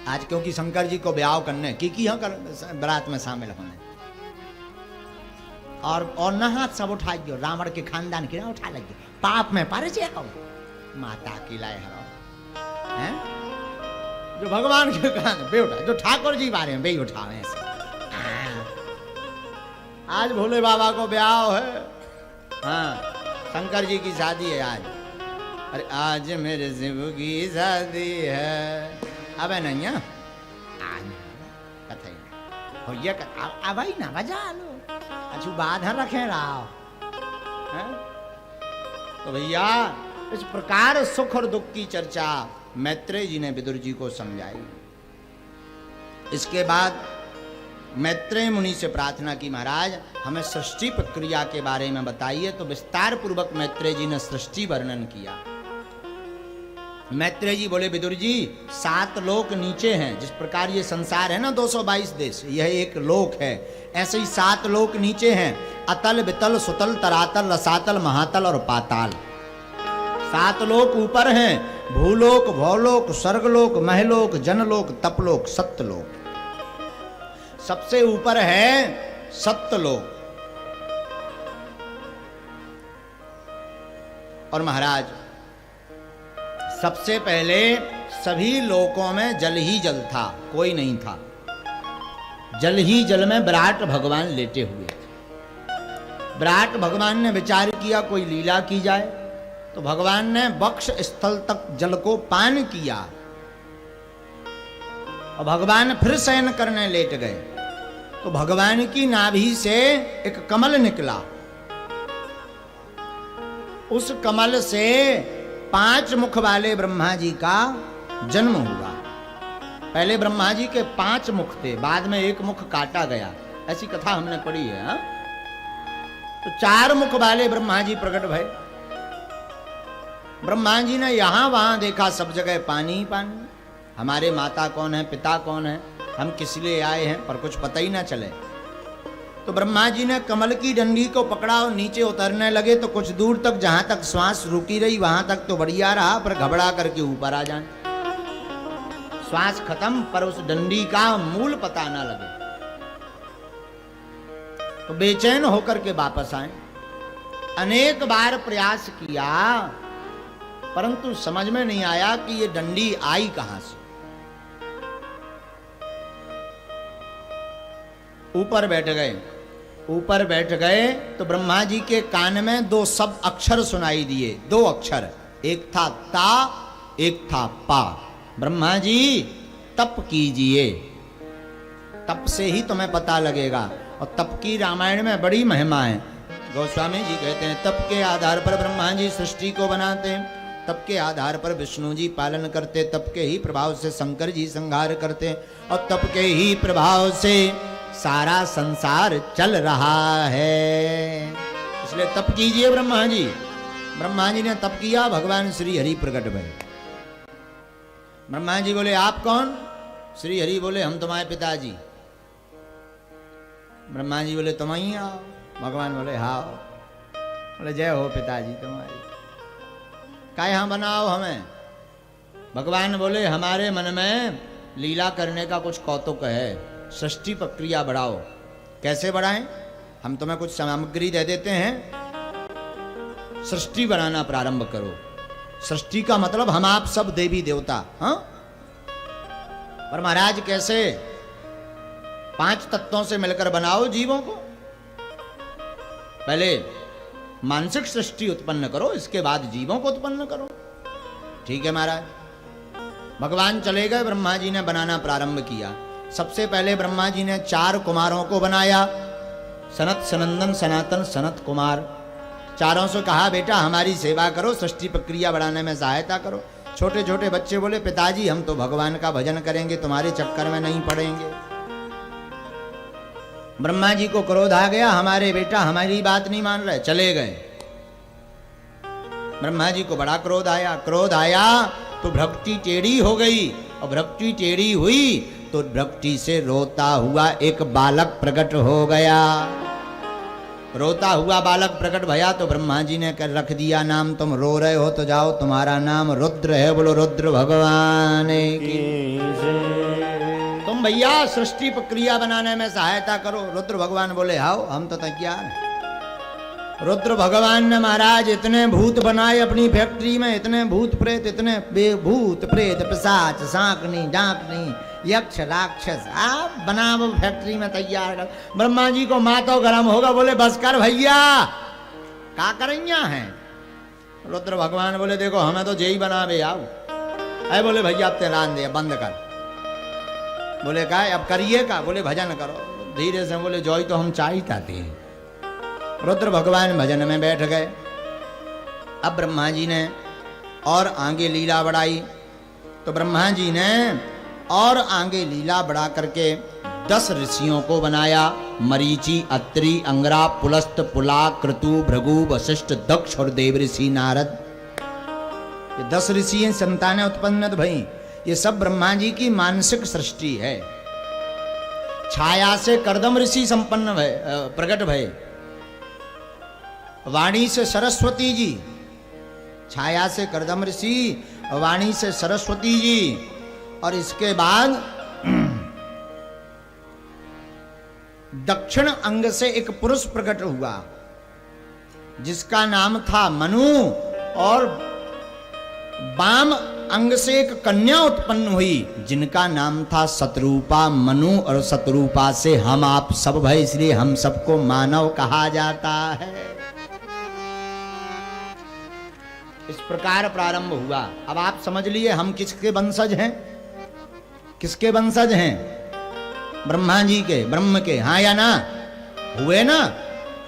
आज क्योंकि शंकर जी को ब्याह करने की यहाँ कर बारात में शामिल होने और न हाथ सब उठा गयो, रावण के खानदान की ना उठा लगे, पाप में पारे जाओ माता की लाए हैं जो भगवान के कान बेउठा, जो ठाकुर जी बारे में बे उठावे ऐसे। आज भोले बाबा को ब्याह है, हाँ शंकर जी की शादी है आज। अरे आज मेरे शिव की शादी है, अब नहीं है आज कथे हो ये अब ही ना बजा लो, अच्छू बाधा रखे रहा। तो भैया इस प्रकार सुख और दुख की चर्चा मैत्रेय जी ने विदुर जी को समझाई। इसके बाद मैत्रेय मुनि से प्रार्थना की, महाराज हमें सृष्टि प्रक्रिया के बारे में बताइए। तो विस्तार पूर्वक मैत्रेय जी ने सृष्टि वर्णन किया। मैत्रेय जी बोले, विदुर जी 7 लोक नीचे हैं, जिस प्रकार ये संसार है ना 222 देश, यह एक लोक है, ऐसे ही 7 लोक नीचे हैं, अतल वितल सुतल तरातल रसातल महातल और पाताल। 7 लोक ऊपर हैं, भूलोक भौलोक स्वर्गलोक महलोक जनलोक तपलोक सत्यलोक। सबसे ऊपर है सत्यलोक। और महाराज सबसे पहले सभी लोकों में जल ही जल था, कोई नहीं था। जल ही जल में विराट भगवान लेटे हुए थे। विराट भगवान ने विचार किया कोई लीला की जाए, तो भगवान ने वक्ष स्थल तक जल को पान किया और भगवान फिर शयन करने लेट गए। तो भगवान की नाभि से एक कमल निकला, उस कमल से 5 मुख वाले ब्रह्मा जी का जन्म हुआ। पहले ब्रह्मा जी के 5 मुख थे, बाद में 1 मुख काटा गया, ऐसी कथा हमने पढ़ी है। हा? तो 4 मुख वाले ब्रह्मा जी प्रकट भये। ब्रह्मा जी ने यहां वहां देखा, सब जगह पानी ही पानी। हमारे माता कौन है, पिता कौन है, हम किस लिए आए हैं, पर कुछ पता ही ना चले। तो ब्रह्मा जी ने कमल की डंडी को पकड़ा और नीचे उतरने लगे। तो कुछ दूर तक जहां तक श्वास रुकी रही वहां तक तो बढ़िया रहा, पर घबरा करके ऊपर आ जाए। श्वास खत्म, पर उस डंडी का मूल पता ना लगे। तो बेचैन होकर के वापस आए। अनेक बार प्रयास किया, परंतु समझ में नहीं आया कि ये डंडी आई कहां से। ऊपर बैठ गए। ऊपर बैठ गए तो ब्रह्मा जी के कान में 2 शब्द अक्षर सुनाई दिए, 2 अक्षर, एक था ता, एक था पा। ब्रह्मा जी तप कीजिए, तप से ही तुम्हें पता लगेगा। और तप की रामायण में बड़ी महिमा है। गोस्वामी जी कहते हैं तप के आधार पर ब्रह्मा जी सृष्टि को बनाते हैं, तप के आधार पर विष्णु जी पालन करते, तप के ही प्रभाव से शंकर जी संहार करते, और तप के ही प्रभाव से सारा संसार चल रहा है। इसलिए तप कीजिए ब्रह्मा जी। ब्रह्मा जी ने तप किया, भगवान श्री हरि प्रकट भये। ब्रह्मा जी बोले आप कौन? श्री हरि बोले हम तुम्हारे पिताजी। ब्रह्मा जी बोले तुम ही आओ। भगवान बोले हाँ। बोले जय हो पिताजी तुम्हारी, क्या यहाँ बनाओ हमें? भगवान बोले हमारे मन में लीला करने का कुछ कौतुक है, सृष्टि प्रक्रिया बढ़ाओ। कैसे बढ़ाएं? हम तुम्हें कुछ सामग्री दे देते हैं, सृष्टि बनाना प्रारंभ करो। सृष्टि का मतलब हम आप सब देवी देवता। हाँ, पर महाराज कैसे? 5 तत्वों से मिलकर बनाओ जीवों को। पहले मानसिक सृष्टि उत्पन्न करो, इसके बाद जीवों को उत्पन्न करो। ठीक है महाराज। भगवान चले गए, ब्रह्मा जी ने बनाना प्रारंभ किया। सबसे पहले ब्रह्मा जी ने 4 कुमारों को बनाया, सनत सनंदन सनातन सनत कुमार। चारों से कहा बेटा हमारी सेवा करो, सृष्टि प्रक्रिया बढ़ाने में सहायता करो। छोटे छोटे बच्चे बोले पिताजी हम तो भगवान का भजन करेंगे, तुम्हारे चक्कर में नहीं पड़ेंगे। ब्रह्मा जी को क्रोध आ गया, हमारे बेटा हमारी बात नहीं मान रहे, चले गए। ब्रह्मा जी को बड़ा क्रोध आया। क्रोध आया तो भक्ति टेढ़ी हो गई, और भक्ति टेढ़ी हुई तो भक्ति से रोता हुआ एक बालक प्रकट हो गया। रोता हुआ बालक प्रकट भया तो ब्रह्मा जी ने कर रख दिया नाम, तुम रो रहे हो तो जाओ, तुम्हारा नाम रुद्र है। बोलो रुद्र भगवान की। भैया सृष्टि प्रक्रिया बनाने में सहायता करो। रुद्र भगवान बोले आओ, हम तो तैयार हैं। रुद्र भगवान ने महाराज इतने भूत बनाए अपनी फैक्ट्री में, इतने भूत प्रेत, इतने भूत प्रेत पिशाच सांकनी डाकनी यक्ष राक्षस आप बनाओ फैक्ट्री में तैयार कर। ब्रह्मा जी को मातो गरम होगा, बोले बस कर भैया, का करेंगे हैं। रुद्र भगवान बोले देखो हमें तो जेई बनावे आओ। अरे बोले भैया अब तेरान दे बंद कर। बोले का अब करिए का, बोले भजन करो धीरे से। बोले जोई तो हम चाहते हैं। रुद्र भगवान भजन में बैठ गए। अब ब्रह्मा जी ने और आगे लीला बढ़ाई, तो ब्रह्मा जी ने और आगे लीला बढ़ा करके 10 ऋषियों को बनाया। मरीचि, अत्रि, अंगरा, पुलस्त, पुला, क्रतु, भृगु, वशिष्ठ, दक्ष और देवऋषि नारद। ये 10 ऋषि संतानें उत्पन्न भई। ये सब ब्रह्मा जी की मानसिक सृष्टि है। छाया से कर्दम ऋषि संपन्न भय प्रकट भय, वाणी से सरस्वती जी, छाया से कर्दम ऋषि, वाणी से सरस्वती जी। और इसके बाद दक्षिण अंग से एक पुरुष प्रकट हुआ जिसका नाम था मनु, और वाम अंग से एक कन्या उत्पन्न हुई जिनका नाम था शतरूपा। मनु और शतरूपा से हम आप सब भय, इसलिए हम सबको मानव कहा जाता है। इस प्रकार प्रारंभ हुआ। अब आप समझ लिए हम किसके वंशज हैं, किसके वंशज हैं? ब्रह्मा जी के, ब्रह्म के, हाँ या ना? हुए ना?